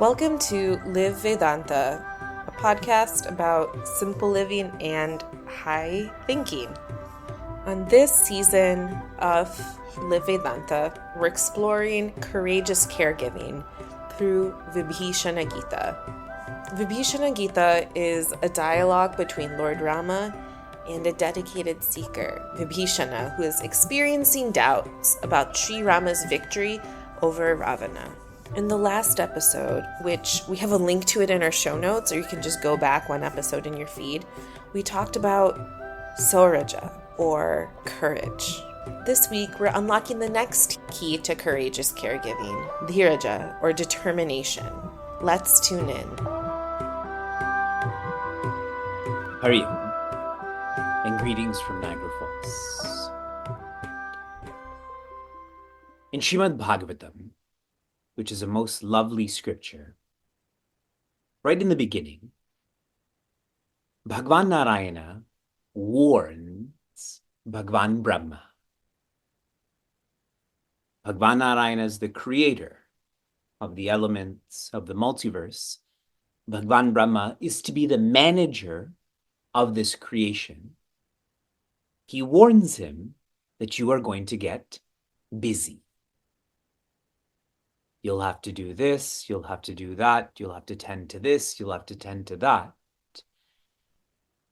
Welcome to Live Vedanta, a podcast about simple living and high thinking. On this season of Live Vedanta, we're exploring courageous caregiving through Vibhishana Gita. Vibhishana Gita is a dialogue between Lord Rama and a dedicated seeker, Vibhishana, who is experiencing doubts about Sri Rama's victory over Ravana. In the last episode, which we have a link to it in our show notes, or you can just go back one episode in your feed, we talked about Dhiraja, or courage. This week, we're unlocking the next key to courageous caregiving, Dhiraja, or determination. Let's tune in. Hari Om, and greetings from Niagara Falls. In Srimad Bhagavatam, which is a most lovely scripture, right in the beginning, Bhagwan Narayana warns Bhagwan Brahma. Bhagwan Narayana is the creator of the elements of the multiverse. Bhagwan Brahma is to be the manager of this creation. He warns him that you are going to get busy. You'll have to do this, you'll have to do that, you'll have to tend to this, you'll have to tend to that.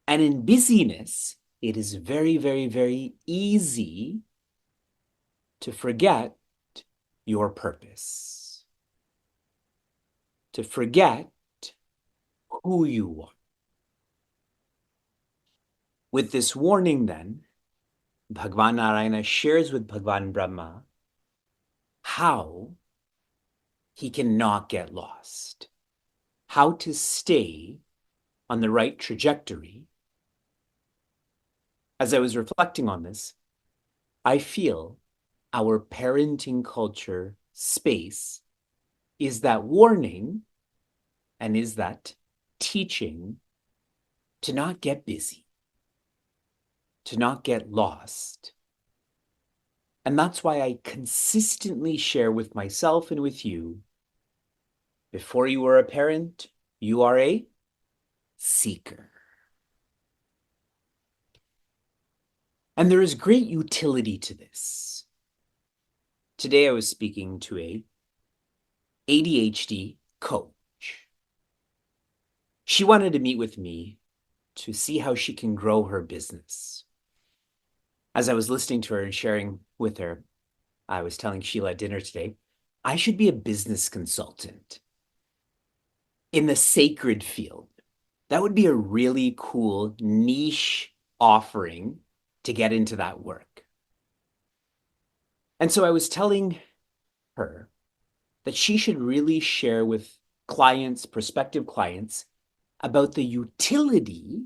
And in busyness, it is very, very, very easy to forget your purpose, to forget who you are. With this warning then, Bhagwan Narayana shares with Bhagwan Brahma how he cannot get lost, how to stay on the right trajectory. As I was reflecting on this, I feel our parenting culture space is that warning and is that teaching to not get busy, to not get lost. And that's why I consistently share with myself and with you, before you are a parent, you are a seeker. And there is great utility to this. Today I was speaking to a ADHD coach. She wanted to meet with me to see how she can grow her business. As I was listening to her and sharing with her, I was telling Sheila at dinner today, I should be a business consultant in the sacred field. That would be a really cool niche offering to get into that work. And so I was telling her that she should really share with clients, prospective clients, about the utility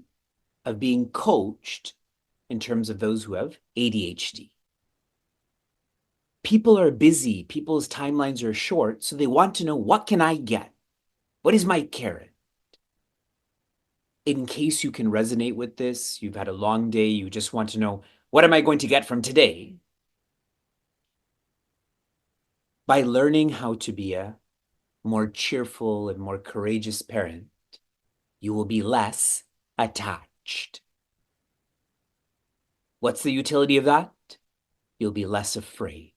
of being coached in terms of those who have ADHD. People are busy, people's timelines are short, so they want to know, what can I get? What is my carrot? In case you can resonate with this, you've had a long day, you just want to know, what am I going to get from today? By learning how to be a more cheerful and more courageous parent, you will be less attached. What's the utility of that? You'll be less afraid.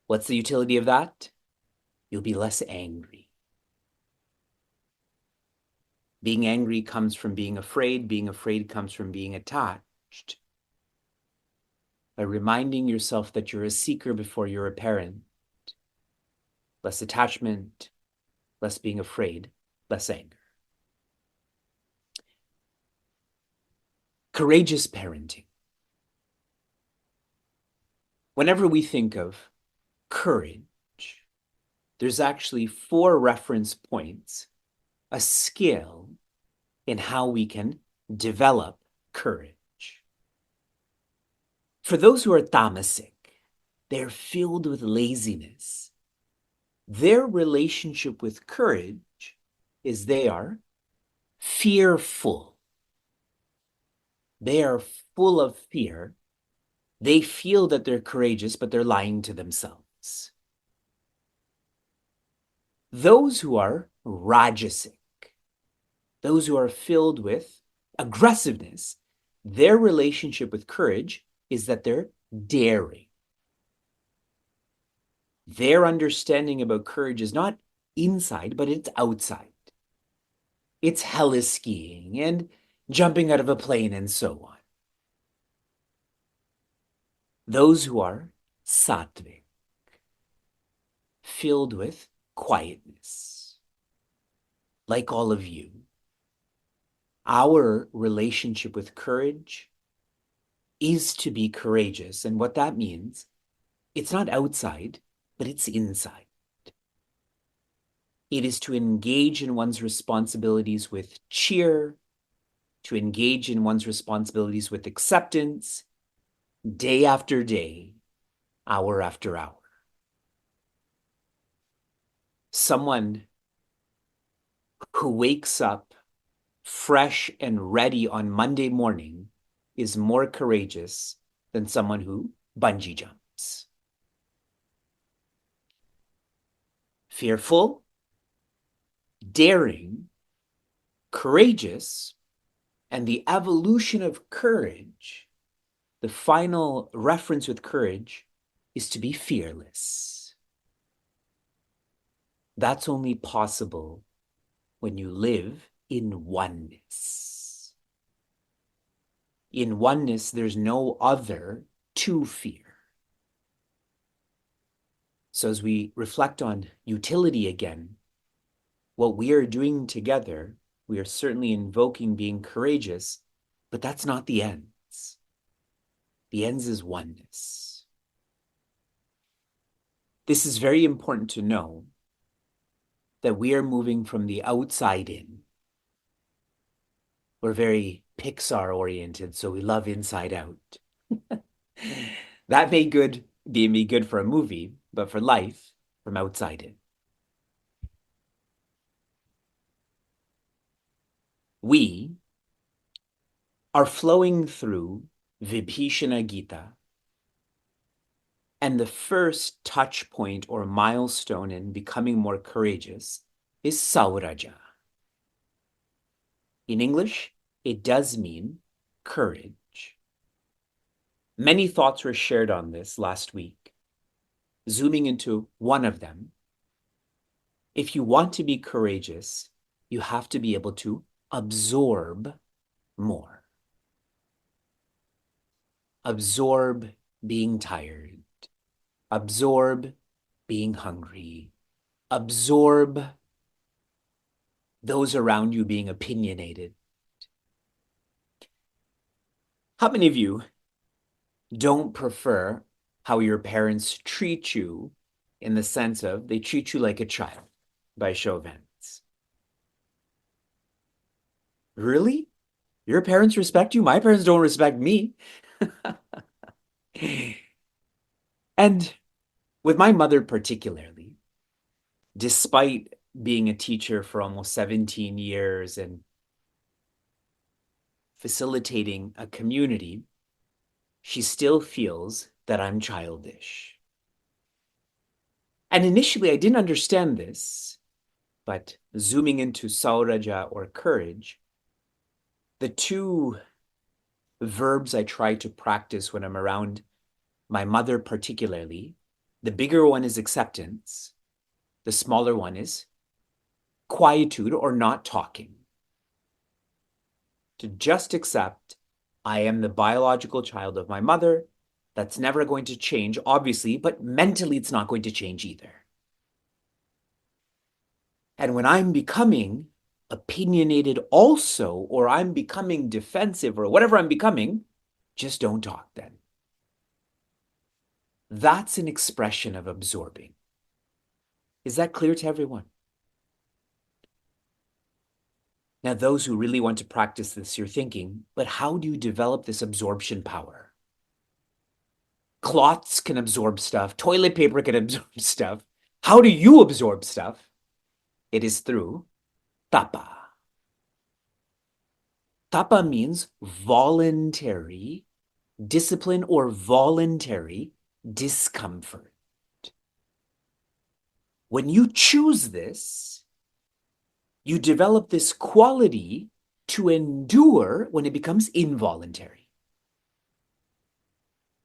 What's the utility of that? You'll be less angry. Being angry comes from being afraid comes from being attached. By reminding yourself that you're a seeker before you're a parent, less attachment, less being afraid, less anger. Courageous parenting. Whenever we think of courage, there's actually 4 reference points, a scale in how we can develop courage. For those who are tamasic, they're filled with laziness. Their relationship with courage is they are fearful. They are full of fear. They feel that they're courageous, but they're lying to themselves. Those who are rajasic, those who are filled with aggressiveness, their relationship with courage is that they're daring. Their understanding about courage is not inside, but it's outside. It's heli-skiing and jumping out of a plane and so on. Those who are sattvic, filled with quietness, like all of you, our relationship with courage is to be courageous. And what that means, it's not outside, but it's inside. It is to engage in one's responsibilities with cheer, to engage in one's responsibilities with acceptance, day after day, hour after hour. Someone who wakes up fresh and ready on Monday morning is more courageous than someone who bungee jumps. Fearful, daring, courageous, and the evolution of courage, the final reference with courage is to be fearless. That's only possible when you live in oneness. In oneness, there's no other to fear. So as we reflect on utility again, what we are doing together, we are certainly invoking being courageous, but that's not the ends. The ends is oneness. This is very important to know that we are moving from the outside in. We're very Pixar oriented, so we love Inside Out. That may be good for a movie, but for life, from outside in. We are flowing through Vibhishana Gita, and the first touch point or milestone in becoming more courageous is Sauraja. In English, it does mean courage. Many thoughts were shared on this last week. Zooming into one of them, if you want to be courageous, you have to be able to absorb more. Absorb being tired. Absorb being hungry. Absorb those around you being opinionated. How many of you don't prefer how your parents treat you in the sense of they treat you like a child, by show of hands? Really? Your parents respect you? My parents don't respect me. And with my mother particularly, despite being a teacher for almost 17 years and facilitating a community, she still feels that I'm childish. And initially, I didn't understand this, but zooming into Sauraja or courage, the two verbs I try to practice when I'm around my mother particularly, the bigger one is acceptance, the smaller one is quietude or not talking. To just accept, I am the biological child of my mother. That's never going to change, obviously, but mentally it's not going to change either. And when I'm becoming opinionated also, or I'm becoming defensive or whatever I'm becoming, just don't talk then. That's an expression of absorbing. Is that clear to everyone? Now, those who really want to practice this, you're thinking, but how do you develop this absorption power? Cloths can absorb stuff. Toilet paper can absorb stuff. How do you absorb stuff? It is through tapa. Tapa means voluntary discipline or voluntary discomfort. When you choose this, you develop this quality to endure when it becomes involuntary.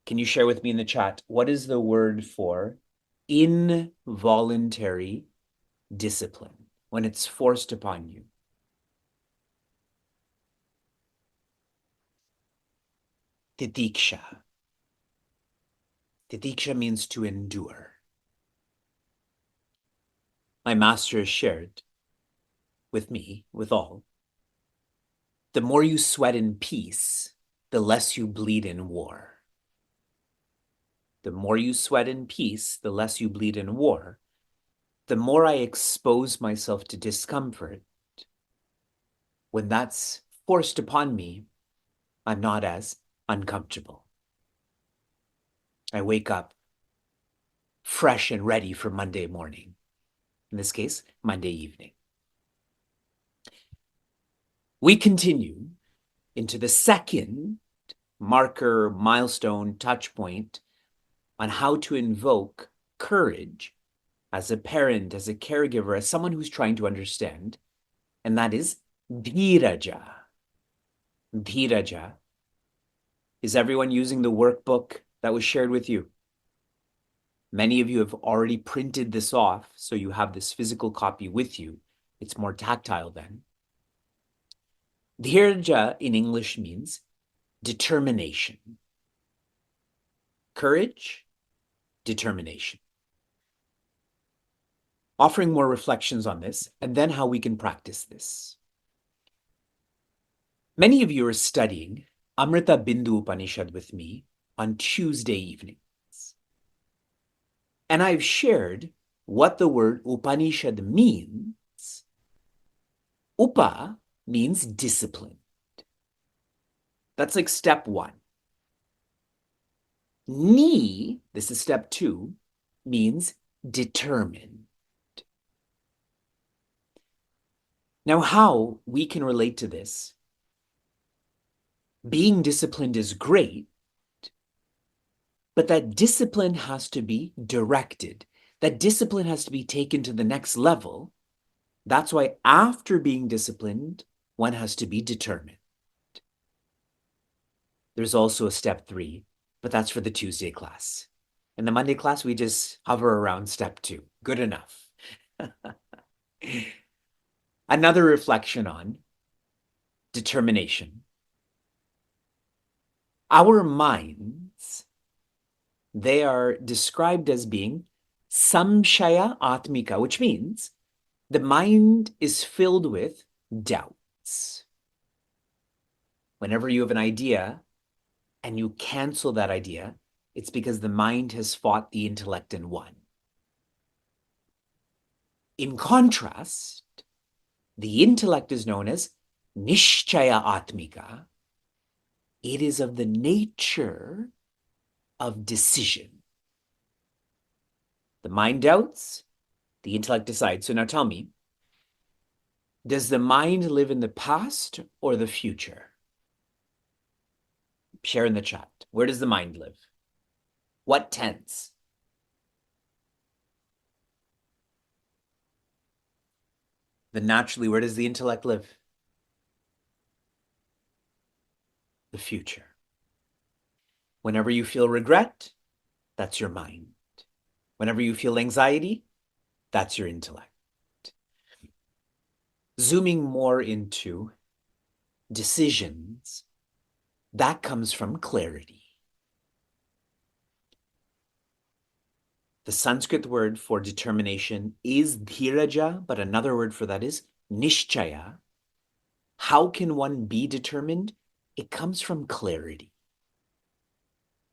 Can you share with me in the chat, what is the word for involuntary discipline when it's forced upon you? Titiksha. Titiksha means to endure. My master has shared with me, with all, the more you sweat in peace, the less you bleed in war. The more you sweat in peace, the less you bleed in war. The more I expose myself to discomfort, when that's forced upon me, I'm not as uncomfortable. I wake up fresh and ready for Monday morning. In this case, Monday evening. We continue into the second marker, milestone, touch point on how to invoke courage as a parent, as a caregiver, as someone who's trying to understand, and that is Dhiraja. Dhiraja. Is everyone using the workbook that was shared with you? Many of you have already printed this off, so you have this physical copy with you. It's more tactile then. Dhiraja in English means determination. Courage, determination. Offering more reflections on this, and then how we can practice this. Many of you are studying Amrita Bindu Upanishad with me on Tuesday evenings. And I've shared what the word Upanishad means. Upa means disciplined. That's like step one. Ni, this is step two, means determined. Now, how we can relate to this? Being disciplined is great, but that discipline has to be directed. That discipline has to be taken to the next level. That's why after being disciplined, one has to be determined. There's also a step three, but that's for the Tuesday class. In the Monday class, we just hover around step two. Good enough. Another reflection on determination. Our minds, they are described as being samshaya atmika, which means the mind is filled with doubts. Whenever you have an idea and you cancel that idea, it's because the mind has fought the intellect and won. In contrast, the intellect is known as nishchaya atmika. It is of the nature of decision. The mind doubts, the intellect decides. So now tell me, does the mind live in the past or the future? Share in the chat. Where does the mind live? What tense? Then naturally, where does the intellect live? The future. Whenever you feel regret, that's your mind. Whenever you feel anxiety, that's your intellect. Zooming more into decisions, that comes from clarity. The Sanskrit word for determination is dhiraja, but another word for that is nishchaya. How can one be determined? It comes from clarity.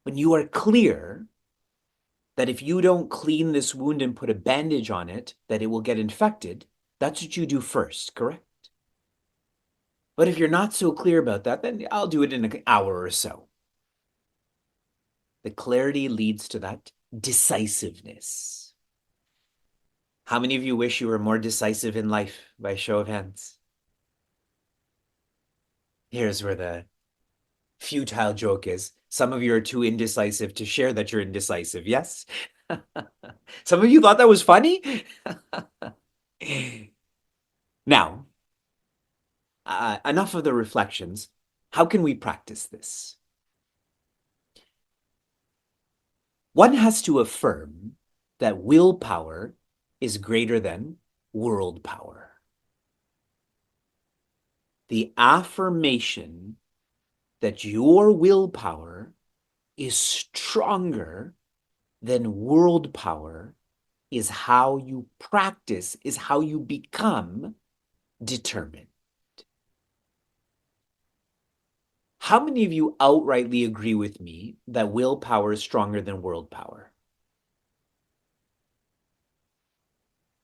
When you are clear that if you don't clean this wound and put a bandage on it, that it will get infected, that's what you do first, correct? But if you're not so clear about that, then I'll do it in an hour or so. The clarity leads to that decisiveness. How many of you wish you were more decisive in life? By show of hands. Here's where the futile joke is. Some of you are too indecisive to share that you're indecisive, yes? Some of you thought that was funny? Now, enough of the reflections. How can we practice this? One has to affirm that willpower is greater than world power. The affirmation that your willpower is stronger than world power is how you practice, is how you become determined. How many of you outrightly agree with me that willpower is stronger than world power?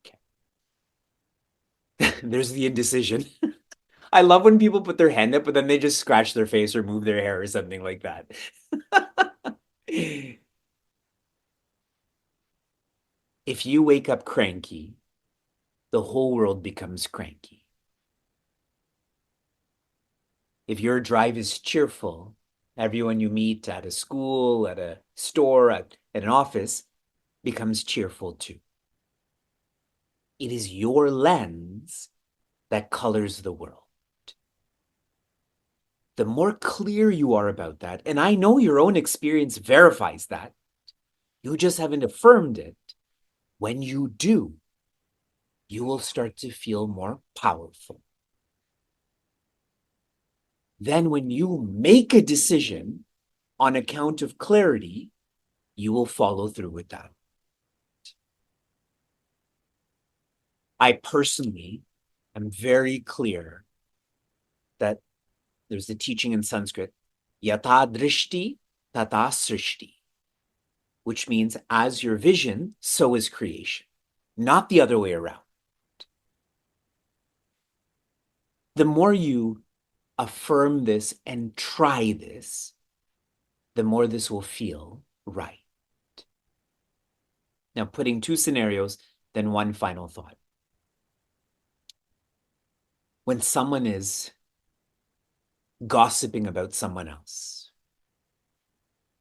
Okay. There's the indecision. I love when people put their hand up, but then they just scratch their face or move their hair or something like that. If you wake up cranky, the whole world becomes cranky. If your drive is cheerful, everyone you meet at a school, at a store, at an office becomes cheerful too. It is your lens that colors the world. The more clear you are about that, and I know your own experience verifies that, you just haven't affirmed it. When you do, you will start to feel more powerful. Then when you make a decision on account of clarity, you will follow through with that. I personally am very clear that there's the teaching in Sanskrit, yata drishti tata srishti, which means as your vision, so is creation, not the other way around. The more you affirm this and try this, the more this will feel right. Now, putting two scenarios, then one final thought. When someone is gossiping about someone else,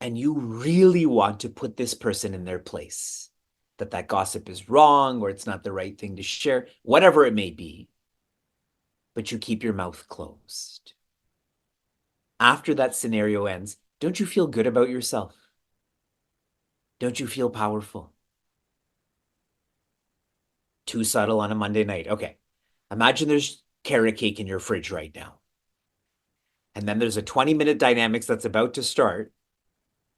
and you really want to put this person in their place, that gossip is wrong or it's not the right thing to share, whatever it may be, but you keep your mouth closed. After that scenario ends, don't you feel good about yourself? Don't you feel powerful? Too subtle on a Monday night. Okay. Imagine there's carrot cake in your fridge right now. And then there's a 20-minute dynamics that's about to start.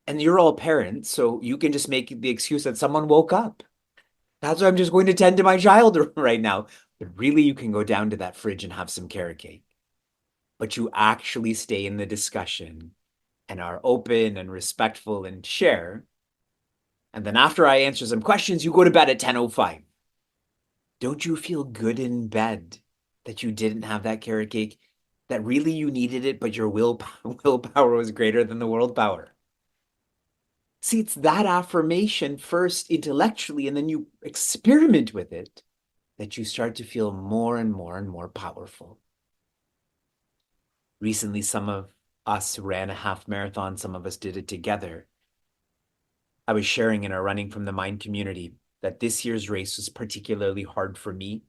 And you're all parents, so you can just make the excuse that someone woke up. That's why I'm just going to tend to my child right now. But really, you can go down to that fridge and have some carrot cake. But you actually stay in the discussion and are open and respectful and share. And then after I answer some questions, you go to bed at 10:05. Don't you feel good in bed that you didn't have that carrot cake, that really you needed it, but your willpower was greater than the world power? See, it's that affirmation first intellectually, and then you experiment with it, that you start to feel more and more and more powerful. Recently, some of us ran a half marathon. Some of us did it together. I was sharing in our Running from the Mind community that this year's race was particularly hard for me.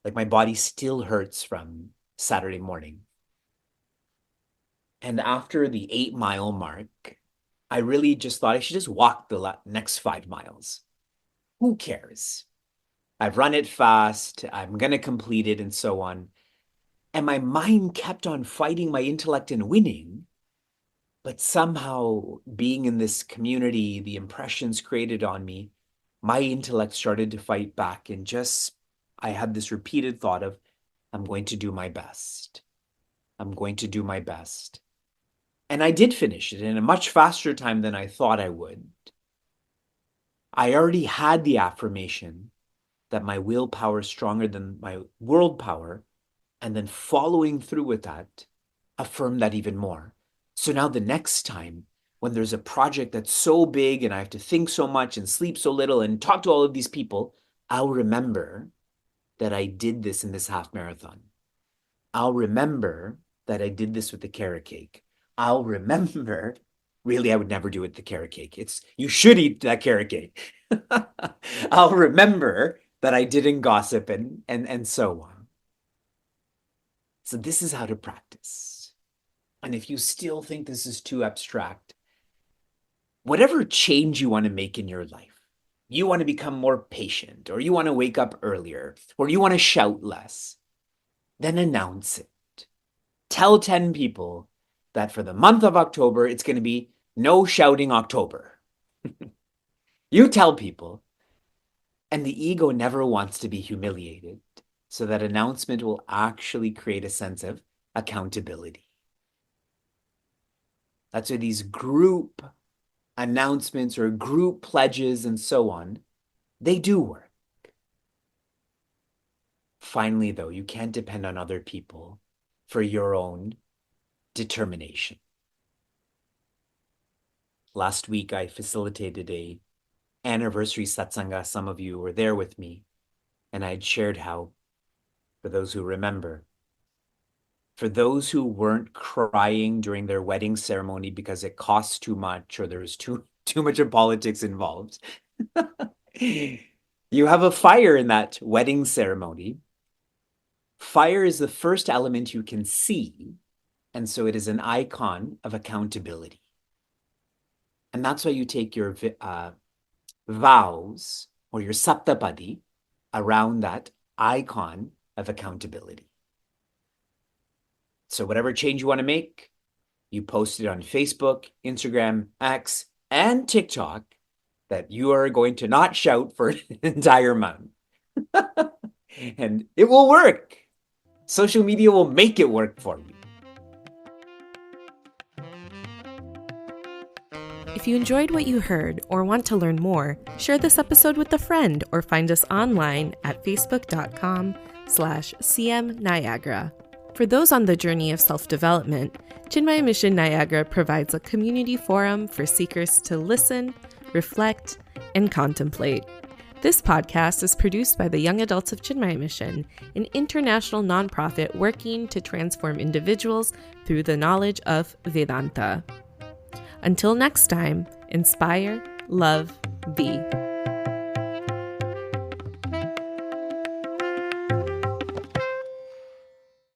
Like my body still hurts from Saturday morning. And after the 8-mile mark, I really just thought I should just walk the next 5 miles. Who cares? I've run it fast. I'm going to complete it and so on. And my mind kept on fighting my intellect and winning. But somehow being in this community, the impressions created on me, my intellect started to fight back. And I had this repeated thought of, I'm going to do my best. I'm going to do my best. And I did finish it in a much faster time than I thought I would. I already had the affirmation that my willpower is stronger than my world power, and then following through with that, affirm that even more. So now the next time when there's a project that's so big and I have to think so much and sleep so little and talk to all of these people, I'll remember that I did this in this half marathon. I'll remember that I did this with the carrot cake. I'll remember Really, I would never do it the carrot cake. You should eat that carrot cake. I'll remember that I didn't gossip and so on. So this is how to practice. And if you still think this is too abstract, whatever change you want to make in your life, you want to become more patient, or you want to wake up earlier, or you want to shout less, then announce it. Tell 10 people that for the month of October, it's going to be no shouting October. You tell people, and the ego never wants to be humiliated. So that announcement will actually create a sense of accountability. That's why these group announcements or group pledges and so on, they do work. Finally, though, you can't depend on other people for your own determination. Last week, I facilitated an anniversary satsanga. Some of you were there with me, and I had shared how, for those who remember, for those who weren't crying during their wedding ceremony because it cost too much or there was too much of politics involved, you have a fire in that wedding ceremony. Fire is the first element you can see, and so it is an icon of accountability. And that's why you take your vows or your saptapadi around that icon of accountability. So whatever change you want to make, you post it on Facebook, Instagram, X, and TikTok that you are going to not shout for an entire month. And it will work. Social media will make it work for you. If you enjoyed what you heard or want to learn more, share this episode with a friend or find us online at facebook.com/CM Niagara. For those on the journey of self-development, Chinmaya Mission Niagara provides a community forum for seekers to listen, reflect, and contemplate. This podcast is produced by the Young Adults of Chinmaya Mission, an international nonprofit working to transform individuals through the knowledge of Vedanta. Until next time, inspire, love, be.